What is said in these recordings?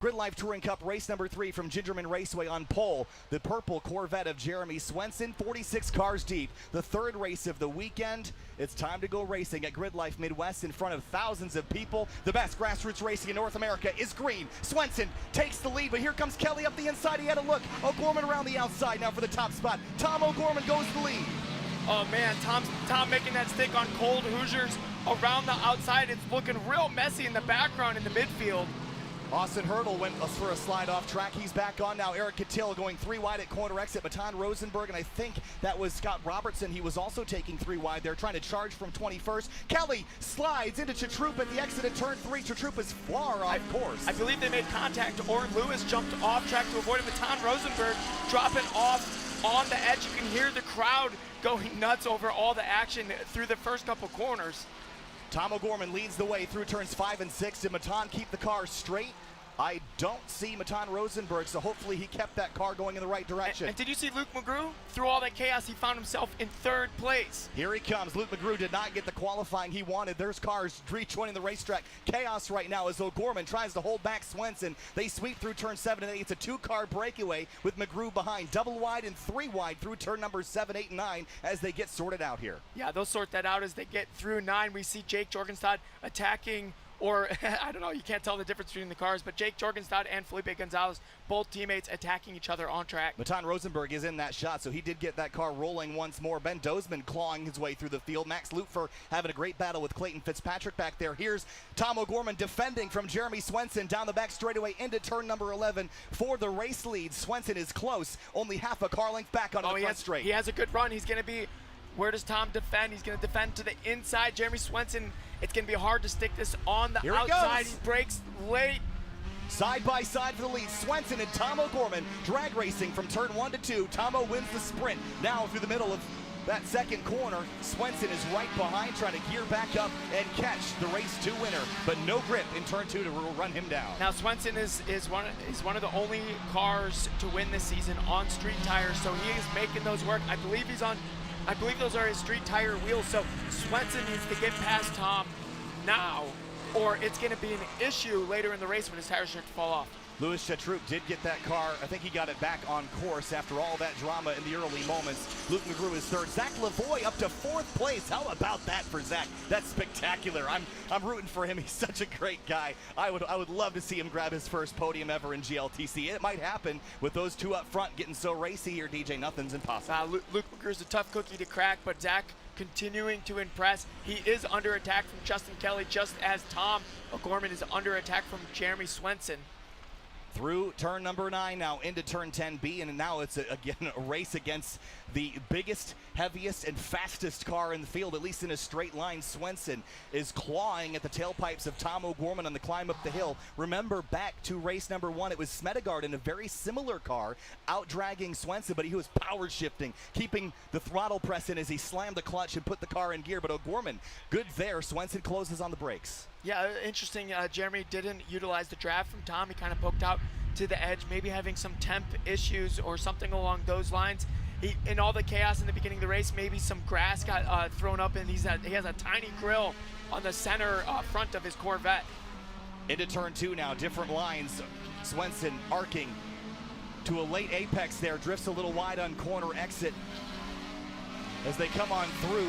GRIDLIFE Touring Cup race number 3 from Gingerman Raceway on pole. The purple Corvette of Jeremy Swenson, 46 cars deep. The third race of the weekend. It's time to go racing at GRIDLIFE Midwest in front of thousands of people. The best grassroots racing in North America is green. Swenson takes the lead, but here comes Kelly up the inside. He had a look. O'Gorman around the outside now for the top spot. Tom O'Gorman goes the lead. Oh man, Tom making that stick on cold Hoosiers around the outside. It's looking real messy in the background in the midfield. Austin Hurdle went for a slide off track. He's back on now. Eric Cattell going 3 wide at corner exit. Baton Rosenberg, and I think that was Scott Robertson. He was also taking 3 wide there, trying to charge from 21st. Kelly slides into Chatrup at the exit at turn 3. Chatrup is far off course. I believe they made contact, or Lewis jumped off track to avoid it. Baton Rosenberg dropping off on the edge. You can hear the crowd going nuts over all the action through the first couple corners. Tom O'Gorman leads the way through turns 5 and 6. Did Maton keep the car straight? I don't see Maton Rosenberg, so hopefully he kept that car going in the right direction. And did you see Luke McGrew? Through all that chaos, he found himself in 3rd place. Here he comes. Luke McGrew did not get the qualifying he wanted. There's cars rejoining the racetrack. Chaos right now as O'Gorman tries to hold back Swenson. They sweep through turn 7 and 8. It's a 2-car breakaway with McGrew behind. Double wide and 3 wide through turn number 7, 8, and 9 as they get sorted out here. Yeah, they'll sort that out as they get through 9. We see Jake Jorgenstad attacking, or I don't know, you can't tell the difference between the cars, but Jake Jorgenstad and Felipe Gonzalez, both teammates attacking each other on track. Maton Rosenberg is in that shot, so he did get that car rolling once more. Ben Dozman clawing his way through the field. Max Lutfer having a great battle with Clayton Fitzpatrick back there. Here's Tom O'Gorman defending from Jeremy Swenson down the back straightaway into turn number 11 for the race lead. Swenson is close, only half a car length back onto the front straight. He has a good run. He's going to be, where does Tom defend? He's going to defend to the inside. Jeremy Swenson, it's going to be hard to stick this on the outside. He breaks late. Side by side for the lead, Swenson and Tom O'Gorman drag racing from turn 1 to 2. Tomo wins the sprint. Now through the middle of that second corner, Swenson is right behind, trying to gear back up and catch the race 2 winner, but no grip in turn 2 to run him down. Now Swenson is one of the only cars to win this season on street tires, so he is making those work. I believe those are his street tire wheels, so Swenson needs to get past Tom now, or it's going to be an issue later in the race when his tires start to fall off. Louis Chatrup did get that car. I think he got it back on course after all that drama in the early moments. Luke McGrew is 3rd. Zach Lavoie up to 4th place. How about that for Zach? That's spectacular. I'm rooting for him. He's such a great guy. I would love to see him grab his first podium ever in GLTC. It might happen with those 2 up front getting so racy here, DJ. Nothing's impossible. Luke McGrew's a tough cookie to crack, but Zach continuing to impress. He is under attack from Justin Kelly, just as Tom O'Gorman is under attack from Jeremy Swenson. Through turn number 9 now into turn 10B, and now it's again a race against the biggest, heaviest, and fastest car in the field, at least in a straight line. Swenson is clawing at the tailpipes of Tom O'Gorman on the climb up the hill. Remember back to race number 1, it was Smedegard in a very similar car out-dragging Swenson, but he was power shifting, keeping the throttle press in as he slammed the clutch and put the car in gear. But O'Gorman, good there. Swenson closes on the brakes. Yeah, interesting. Jeremy didn't utilize the draft from Tom. He kind of poked out to the edge, maybe having some temp issues or something along those lines. In all the chaos in the beginning of the race, maybe some grass got thrown up, and he has a tiny grill on the center front of his Corvette. Into turn 2 now, different lines. Swenson arcing to a late apex there, drifts a little wide on corner exit as they come on through.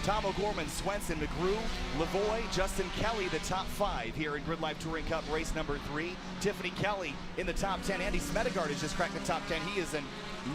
Tom O'Gorman, Swenson, McGrew, Lavoie, Justin Kelly, the top 5 here in GRIDLIFE Touring Cup race number 3. Tiffany Kelly in the top 10. Andy Smedegard has just cracked the top 10. He is in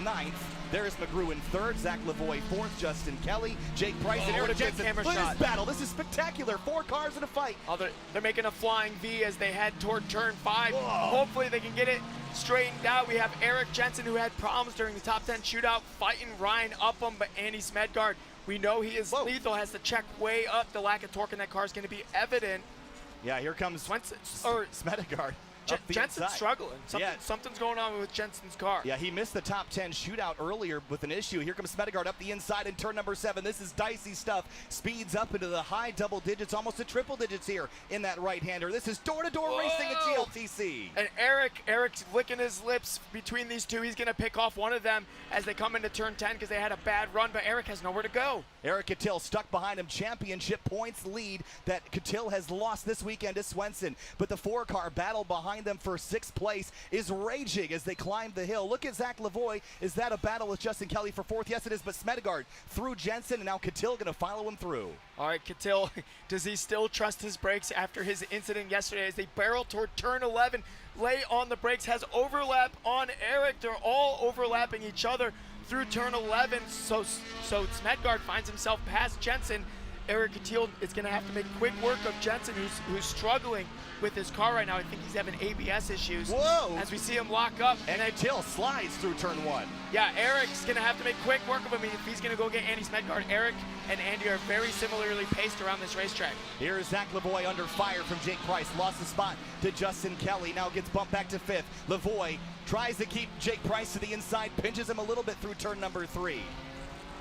9th. There's McGrew in 3rd. Zach Lavoie 4th. Justin Kelly, Jake Price, and Eric Jensen. Look at this battle. This is spectacular. 4 cars in a fight. Oh, they're making a flying V as they head toward turn 5. Whoa. Hopefully they can get it straightened out. We have Eric Jensen, who had problems during the top 10 shootout, fighting Ryan Upham, but Andy Smedegard, we know he is lethal, has to check way up. The lack of torque in that car is going to be evident. Yeah, here comes Swenson, Smedegard. Jensen's struggling. Something's going on with Jensen's car. Yeah, he missed the top 10 shootout earlier with an issue. Here comes Smedegard up the inside in turn number 7. This is dicey stuff. Speeds up into the high double digits, almost to triple digits here in that right-hander. This is door-to-door racing at GLTC. And Eric's licking his lips between these two. He's going to pick off one of them as they come into turn 10 because they had a bad run, but Eric has nowhere to go. Eric Cattell stuck behind him. Championship points lead that Cattell has lost this weekend to Swenson. But the 4-car battle behind behind them for 6th place is raging as they climb the hill. Look at Zach Lavoie. Is that a battle with Justin Kelly for 4th? Yes, it is, but Smedegaard through Jensen, and now Catil going to follow him through. All right, Catil, does he still trust his brakes after his incident yesterday as they barrel toward turn 11, lay on the brakes, has overlap on Eric. They're all overlapping each other through turn 11, so Smedegaard finds himself past Jensen. Eric Catil is going to have to make quick work of Jensen, who's struggling with his car right now. I think he's having ABS issues. Whoa! As we see him lock up. And Catil slides through turn 1. Yeah, Eric's going to have to make quick work of him if he's going to go get Andy Smedegaard. Eric and Andy are very similarly paced around this racetrack. Here's Zach Lavoie under fire from Jake Price. Lost the spot to Justin Kelly. Now gets bumped back to 5th. Lavoie tries to keep Jake Price to the inside, pinches him a little bit through turn number 3.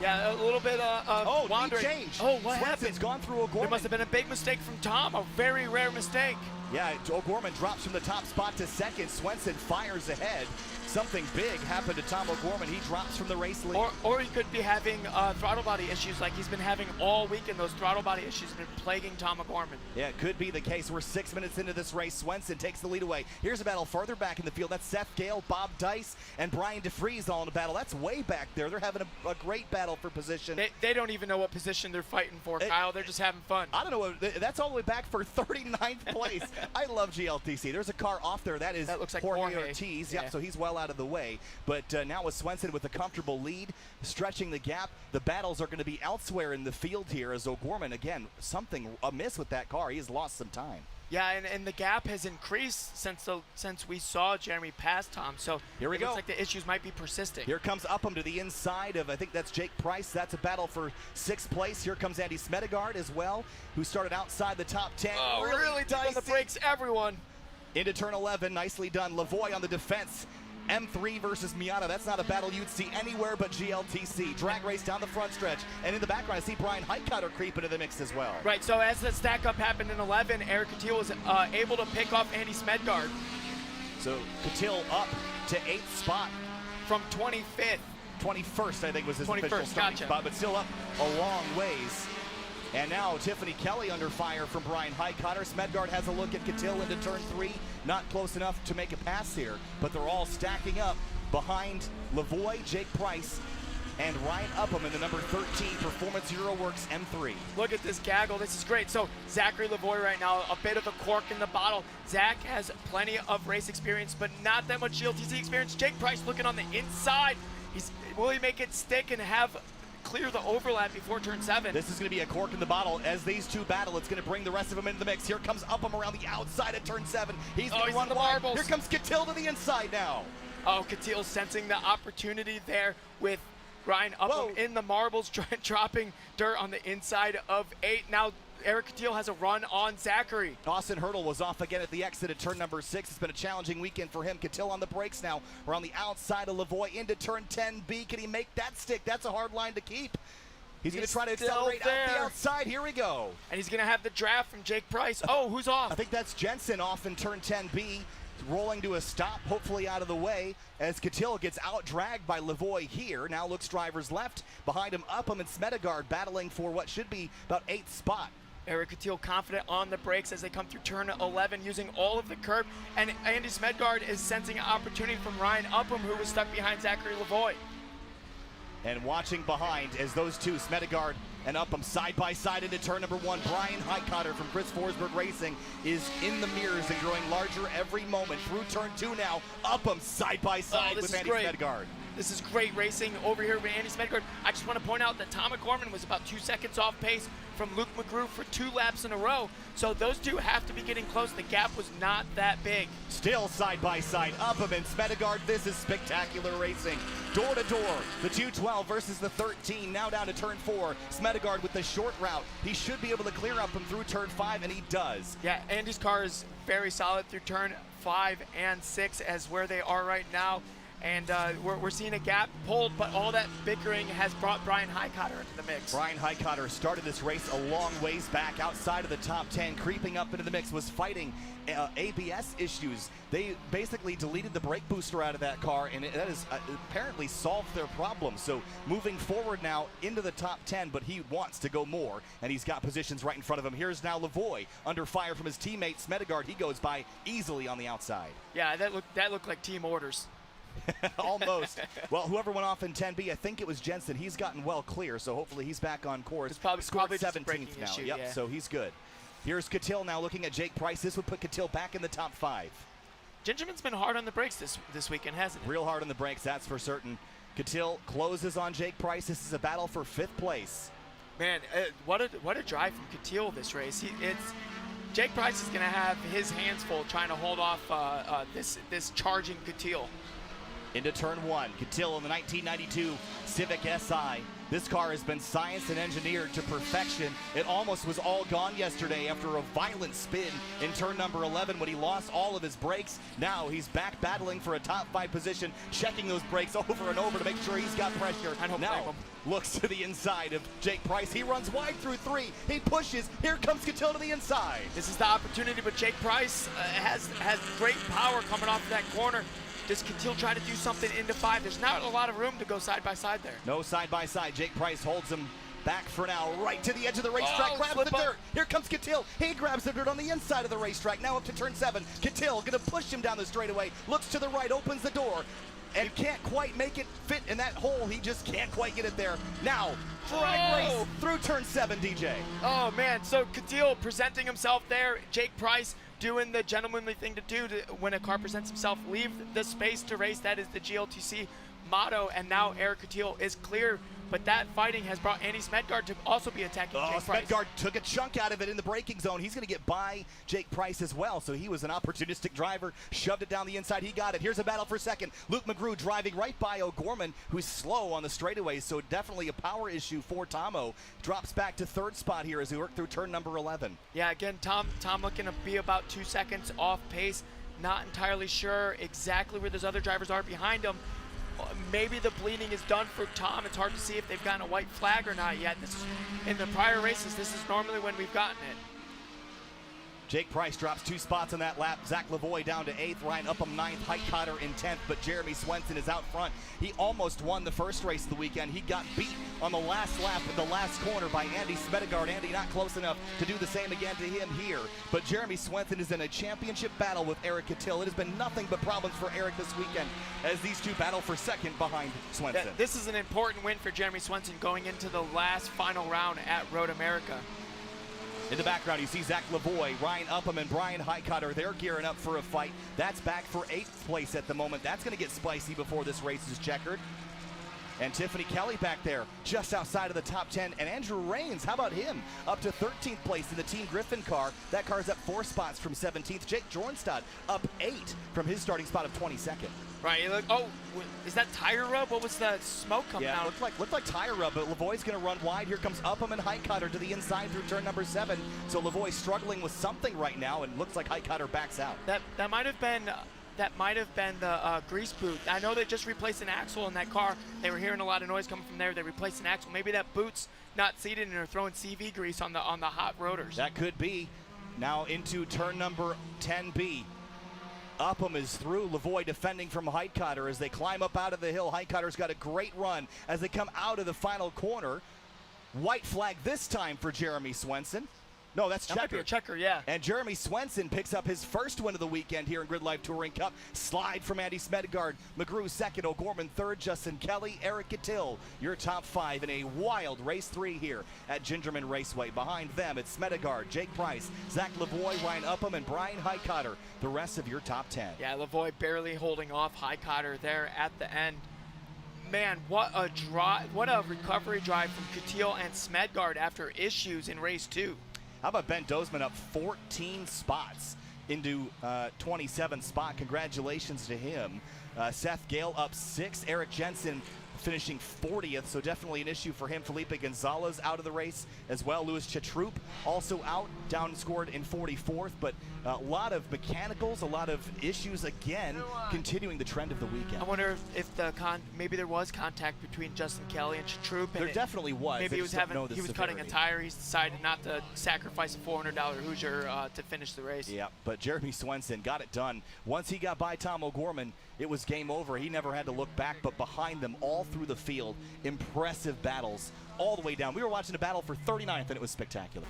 Yeah, a little bit of wandering. Lead change. Oh, what Swenson's happened? Gone through O'Gorman. There must have been a big mistake from Tom, a very rare mistake. Yeah, O'Gorman drops from the top spot to 2nd. Swenson fires ahead. Something big happened to Tom O'Gorman. He drops from the race lead. Or he could be having throttle body issues like he's been having all weekend. Those throttle body issues have been plaguing Tom O'Gorman. Yeah, it could be the case. We're 6 minutes into this race. Swenson takes the lead away. Here's a battle farther back in the field. That's Seth Gale, Bob Dice, and Brian DeFries all in a battle. That's way back there. They're having a great battle for position. They don't even know what position they're fighting for, Kyle. They're just having fun. I don't know. That's all the way back for 39th place. I love GLTC. There's a car off there. That looks like Jorge Ortiz. Yeah. Yep, so he's well out of the way. But now with Swenson with a comfortable lead, stretching the gap, the battles are going to be elsewhere in the field here as O'Gorman, again, something amiss with that car. He has lost some time. Yeah, and the gap has increased since we saw Jeremy pass Tom. So here we go. Looks like the issues might be persisting. Here comes Upham to the inside of, I think that's Jake Price. That's a battle for 6th place. Here comes Andy Smedegaard as well, who started outside the top 10. Oh, really deep on the brakes, everyone. Into turn 11, nicely done. Lavoie on the defense. M3 versus Miata. That's not a battle you'd see anywhere but GLTC. Drag race down the front stretch. And in the background, I see Brian Highcutter creep into the mix as well. Right, so as the stack up happened in 11, Eric Catil was able to pick off Andy Smedegaard. So Catil up to 8th spot. From 25th. 21st, I think, was his 21st, official starting gotcha. spot, but still up a long ways. And now Tiffany Kelly under fire from Brian Highcutter. Smedegaard has a look at Catil into turn 3. Not close enough to make a pass here, but they're all stacking up behind Lavoie, Jake Price, and Ryan Upham in the number 13 Performance Euro Works M3. Look at this gaggle. This is great. So Zachary Lavoie right now, a bit of a cork in the bottle. Zach has plenty of race experience, but not that much GLTC experience. Jake Price looking on the inside. Will he make it stick and clear the overlap before turn 7? This is going to be a cork in the bottle as these two battle. It's going to bring the rest of them into the mix. Here comes Upham around the outside at turn 7. He's going to run the wide. marbles. Here comes Catil to the inside now. Oh, Catil sensing the opportunity there with Ryan Upham in the marbles, dropping dirt on the inside of 8. Now Eric Catil has a run on Zachary. Austin Hurdle was off again at the exit at turn number 6. It's been a challenging weekend for him. Catil on the brakes now. We're on the outside of Lavoie into turn 10B. Can he make that stick? That's a hard line to keep. He's going to try to accelerate out the outside. Here we go. And he's going to have the draft from Jake Price. Oh, who's off? I think that's Jensen off in turn 10B. Rolling to a stop, hopefully out of the way, as Catil gets out-dragged by Lavoie here. Now looks drivers left. Behind him, Upham and Smedegaard battling for what should be about 8th spot. Eric Catil confident on the brakes as they come through turn 11, using all of the curb. And Andy Smedegaard is sensing an opportunity from Ryan Upham, who was stuck behind Zachary Lavoie. And watching behind as those two, Smedegaard and Upham, side by side into turn number 1. Brian Highcutter from Chris Forsberg Racing is in the mirrors and growing larger every moment. Through turn 2 now, Upham side by side with Andy Smedegaard. This is great racing over here with Andy Smedegaard. I just want to point out that Tom O'Gorman was about 2 seconds off pace from Luke McGrew for 2 laps in a row. So those two have to be getting close. The gap was not that big. Still side by side, Upham and Smedegaard. This is spectacular racing. Door to door, the 212 versus the 13. Now down to turn 4. Smedegaard with the short route. He should be able to clear Upham through turn 5, and he does. Yeah, Andy's car is very solid through turn 5 and 6 as where they are right now. and we're seeing a gap pulled, but all that bickering has brought Brian Highcotter into the mix. Brian Highcotter started this race a long ways back outside of the top 10, creeping up into the mix, was fighting ABS issues. They basically deleted the brake booster out of that car, and that has apparently solved their problem. So moving forward now into the top 10, but he wants to go more, and he's got positions right in front of him. Here's now Lavoie under fire from his teammate Smedegaard. He goes by easily on the outside. Yeah, that looked like team orders. Almost. Well, whoever went off in 10B, I think it was Jensen. He's gotten well clear, so hopefully he's back on course. It's probably scored just a 17th braking now. issue, Yep, yeah. so he's good. Here's Catil now looking at Jake Price. This would put Catil back in the top 5. Gingerman's been hard on the brakes this weekend, hasn't he? Real hard on the brakes, that's for certain. Catil closes on Jake Price. This is a battle for 5th place. Man, what a drive from Catil this race. Jake Price is going to have his hands full trying to hold off this charging Catil. Into turn 1, Catil in the 1992 Civic Si. This car has been scienced and engineered to perfection. It almost was all gone yesterday after a violent spin in turn number 11 when he lost all of his brakes. Now he's back battling for a top 5 position, checking those brakes over and over to make sure he's got pressure. Now looks to the inside of Jake Price. He runs wide through 3. He pushes. Here comes Catil to the inside. This is the opportunity, but Jake Price has great power coming off of that corner. Does Catil try to do something into 5? There's not a lot of room to go side by side there. No side by side. Jake Price holds him back for now, right to the edge of the racetrack, grabs the dirt. Here comes Catil. He grabs the dirt on the inside of the racetrack. Now up to turn 7. Catil gonna push him down the straightaway. Looks to the right, opens the door, and can't quite make it fit in that hole. He just can't quite get it there. Now, drag race through turn 7, DJ. Oh man, so Catil presenting himself there. Jake Price doing the gentlemanly thing to do when a car presents himself. Leave the space to race. That is the GLTC motto, and now Eric Catil is clear. But that fighting has brought Andy Smedegaard to also be attacking Jake Price. Smedegaard took a chunk out of it in the braking zone. He's going to get by Jake Price as well. So he was an opportunistic driver, shoved it down the inside. He got it. Here's a battle for second. Luke McGrew driving right by O'Gorman, who's slow on the straightaways. So definitely a power issue for Tomo. Drops back to 3rd spot here as we work through turn number 11. Yeah, again, Tom looking to be about 2 seconds off pace. Not entirely sure exactly where those other drivers are behind him. Maybe the bleeding is done for Tom. It's hard to see if they've gotten a white flag or not yet. This is, in the prior races, this is normally when we've gotten it. Jake Price drops 2 spots on that lap. Zach Lavoie down to 8th. Ryan Upham 9th. Highcotter in 10th. But Jeremy Swenson is out front. He almost won the first race of the weekend. He got beat on the last lap in the last corner by Andy Smedegaard. Andy not close enough to do the same again to him here. But Jeremy Swenson is in a championship battle with Eric Catil. It has been nothing but problems for Eric this weekend as these two battle for second behind Swenson. This is an important win for Jeremy Swenson going into the last final round at Road America. In the background, you see Zach Lavoie, Ryan Upham, and Brian Highcotter. They're gearing up for a fight. That's back for 8th place at the moment. That's going to get spicy before this race is checkered. And Tiffany Kelly back there, just outside of the top 10. And Andrew Rains, how about him? Up to 13th place in the Team Griffin car. That car's up 4 spots from 17th. Jake Jornstad up 8 from his starting spot of 22nd. Right, oh, is that tire rub? What was the smoke coming out? Yeah, looked like tire rub, but Lavoie's going to run wide. Here comes Upham and Highcotter to the inside through turn number 7. So Lavoie struggling with something right now, and looks like Highcotter backs out. That might have been the grease boot. I know they just replaced an axle in that car. They were hearing a lot of noise coming from there. They replaced an axle. Maybe that boot's not seated and they're throwing CV grease on the hot rotors. That could be. Now into turn number 10B. Upham is through. Lavoie defending from Highcotter as they climb up out of the hill. Highcotter's got a great run as they come out of the final corner. White flag this time for Jeremy Swenson. No, that's checker. That might be a checker, yeah. And Jeremy Swenson picks up his first win of the weekend here in GRIDLIFE Touring Cup. Slide from Andy Smedegaard. McGrew 2nd, O'Gorman 3rd, Justin Kelly, Eric Catil, your top 5 in a wild race 3 here at Gingerman Raceway. Behind them, it's Smedegaard, Jake Price, Zach Lavoie, Ryan Upham, and Brian Highcotter. The rest of your top 10. Yeah, Lavoie barely holding off Highcotter there at the end. Man, what a recovery drive from Catil and Smedegaard after issues in race 2. How about Ben Dozman up 14 spots into 27th spot? Congratulations to him. Seth Gale up 6. Eric Jensen finishing 40th, so definitely an issue for him. Felipe Gonzalez out of the race as well. Louis Chatroup also out, down scored in 44th, but A lot of mechanicals, a lot of issues again, continuing the trend of the weekend. I wonder if maybe there was contact between Justin Kelly and Shatrup. There definitely was. Maybe he was cutting a tire. He decided not to sacrifice a $400 Hoosier to finish the race. Yeah, but Jeremy Swenson got it done. Once he got by Tom O'Gorman, it was game over. He never had to look back, but behind them all through the field, impressive battles all the way down. We were watching a battle for 39th, and it was spectacular.